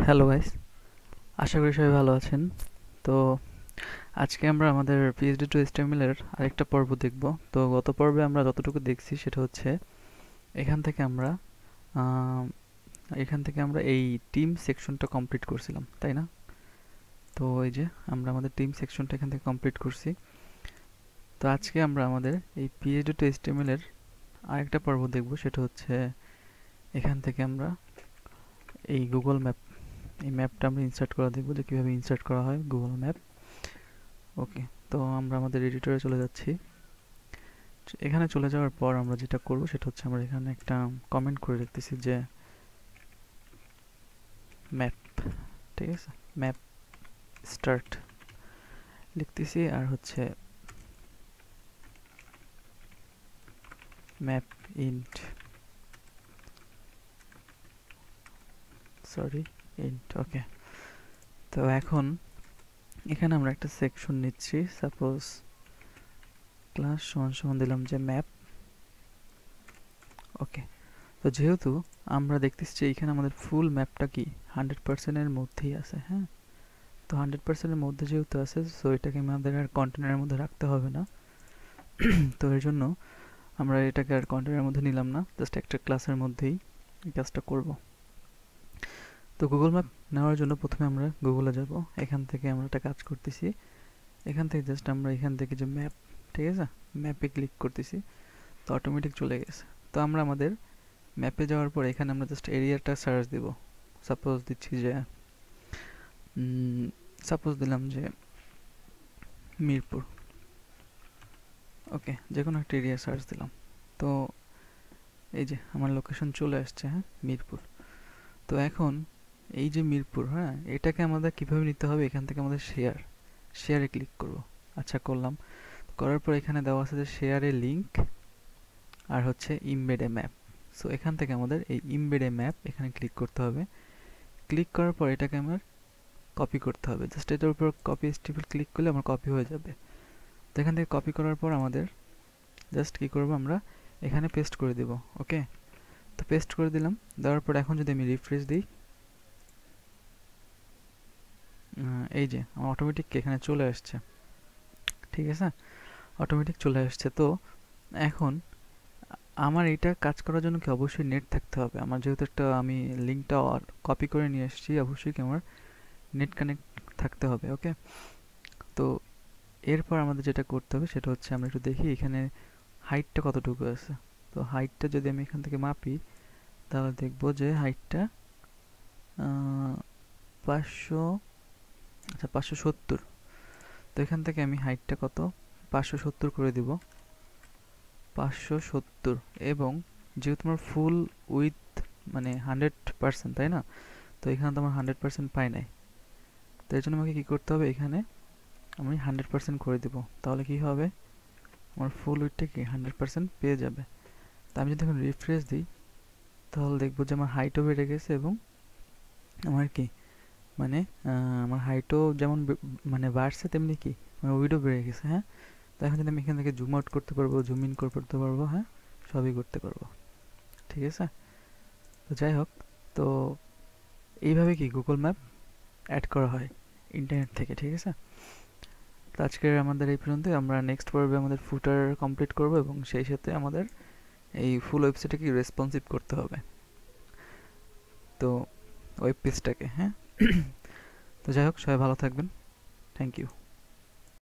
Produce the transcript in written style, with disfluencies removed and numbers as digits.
Hello guys, আশা করি সবাই ভালো আছেন। তো আজকে আমরা আমাদের পিএইচডি টু এইচটিএমএল এর আরেকটা পর্ব দেখব। তো গত পর্বে আমরা যতটুকু দেখছি সেটা হচ্ছে এখান থেকে আমরা আম, এখান থেকে আমরা এই টিম সেকশনটা কমপ্লিট করছিলাম, তাই না? তো এই যে আমরা আমাদের টিম সেকশনটা এখান থেকে কমপ্লিট করছি। তো আজকে আমরা আমাদের এই পিএইচডি টু এইচটিএমএল এর আরেকটা পর্ব দেখব, সেটা হচ্ছে এখান থেকে আমরা এই গুগল ম্যাপ, এই ম্যাপটা আমরা ইনসার্ট করা দেখব যে কীভাবে ইনসার্ট করা হয় গুগল ম্যাপ। ওকে, তো আমরা আমাদের এডিটরে চলে যাচ্ছি। এখানে চলে যাওয়ার পর আমরা যেটা করব সেটা হচ্ছে আমরা এখানে একটা কমেন্ট করে রাখতেছি যে ম্যাপ, ঠিক আছে, ম্যাপ স্টার্ট লিখতেছি, আর হচ্ছে ম্যাপ ইন্ট, সরি ইন্ট। ওকে, তো এখন এখানে আমরা একটা সেকশন নিচ্ছি, সাপোজ ক্লাস সমান সমান দিলাম যে ম্যাপ। ওকে, তো যেহেতু আমরা দেখতেছি যে এখানে আমাদের ফুল ম্যাপটা কি 100%-এর মধ্যেই আছে, হ্যাঁ, তো 100%-এর মধ্যে যেহেতু আছে, সো এটাকে আমাদের আর কন্টেনারের মধ্যে রাখতে হবে না। তো এর জন্য আমরা এটাকে আর কন্টেনারের মধ্যে নিলাম না, জাস্ট একটা ক্লাসের মধ্যেই এই কাজটা করব। তো গুগল ম্যাপ নেওয়ার জন্য প্রথমে আমরা গুগলে যাব। এখান থেকে আমরা একটা কাজ করতেছি, এখান থেকে জাস্ট আমরা এখান থেকে যে ম্যাপ, ঠিক আছে, ম্যাপে ক্লিক করতেছি, তো অটোমেটিক চলে গেছে। তো আমরা আমাদের ম্যাপে যাওয়ার পর এখানে আমরা জাস্ট এরিয়াটা সার্চ দিব। সাপোজ দিচ্ছি যে সাপোজ দিলাম যে মিরপুর। ওকে, যে কোনো একটা এরিয়া সার্চ দিলাম, তো এই যে আমার লোকেশন চলে আসছে, হ্যাঁ, মিরপুর। তো এখন এই যে মিরপুর, হ্যাঁ, এটাকে আমাদের কিভাবে নিতে হবে, এখান থেকে আমাদের শেয়ারে ক্লিক করব। আচ্ছা, করলাম। করার পর এখানে দেওয়া আছে যে শেয়ারে লিঙ্ক আর হচ্ছে ইমবেডে ম্যাপ। সো এখান থেকে আমাদের এই ইমবেডে ম্যাপ এখানে ক্লিক করতে হবে। ক্লিক করার পর এটাকে আমার কপি করতে হবে, জাস্ট এটার উপর কপি স্টিপল ক্লিক করলে আমার কপি হয়ে যাবে। তো এখান থেকে কপি করার পর আমাদের জাস্ট কি করব, আমরা এখানে পেস্ট করে দেব। ওকে, তো পেস্ট করে দিলাম। দেওয়ার পর এখন যদি আমি রিফ্রেশ দিই, এই যে আমার অটোমেটিক এখানে চলে আসছে, ঠিক আছে, অটোমেটিক চলে আসছে। তো এখন আমার এটা কাজ করার জন্য কি অবশ্যই নেট থাকতে হবে। আমার যেহেতু একটা আমি লিঙ্কটা কপি করে নিয়ে এসেছি, অবশ্যই কি আমার নেট কানেক্ট থাকতে হবে। ওকে, তো এরপর আমাদের যেটা করতে হবে সেটা হচ্ছে আমরা একটু দেখি এখানে হাইটটা কতটুকু আছে। তো হাইটটা যদি আমি এখান থেকে মাপি, তাহলে দেখবো যে হাইটটা 500, আচ্ছা 570। তো এখান থেকে আমি হাইটটা কত, 570 করে দিব, 570। এবং যেহেতু তোমার ফুল উইথ মানে 100%, তাই না, তো এখানে তো আমার 100% পাই নাই। তো এর জন্য আমাকে কী করতে হবে, এখানে আমি 100% করে দিব, তাহলে কি হবে, আমার ফুল উইথটা কি 100% পেয়ে যাবে। তো আমি যদি এখন রিফ্রেশ দিই, তাহলে দেখবো যে আমার হাইটও বেড়ে গেছে এবং আমার কি মানে আমার হাইটও যেমন মানে বাড়ছে, তেমনি কি আমার উইডও বেড়ে গেছে, হ্যাঁ। তো এখন যদি আমি এখান থেকে জুম আউট করতে পারবো, জুম ইন করতে পারবো, হ্যাঁ, সবই করতে পারবো, ঠিক আছে। তো যাই হোক, তো এইভাবে কি গুগল ম্যাপ অ্যাড করা হয় ইন্টারনেট থেকে, ঠিক আছে। তো আজকের আমাদের এই পর্যন্তই। আমরা নেক্সট পর্বে আমাদের ফুটার কমপ্লিট করব এবং সেই সাথে আমাদের এই ফুল ওয়েবসাইটে কি রেসপন্সিভ করতে হবে, তো ওয়েব পেজটাকে, হ্যাঁ। তো যাই হোক, সবাই ভালো থাকবেন, থ্যাংক ইউ।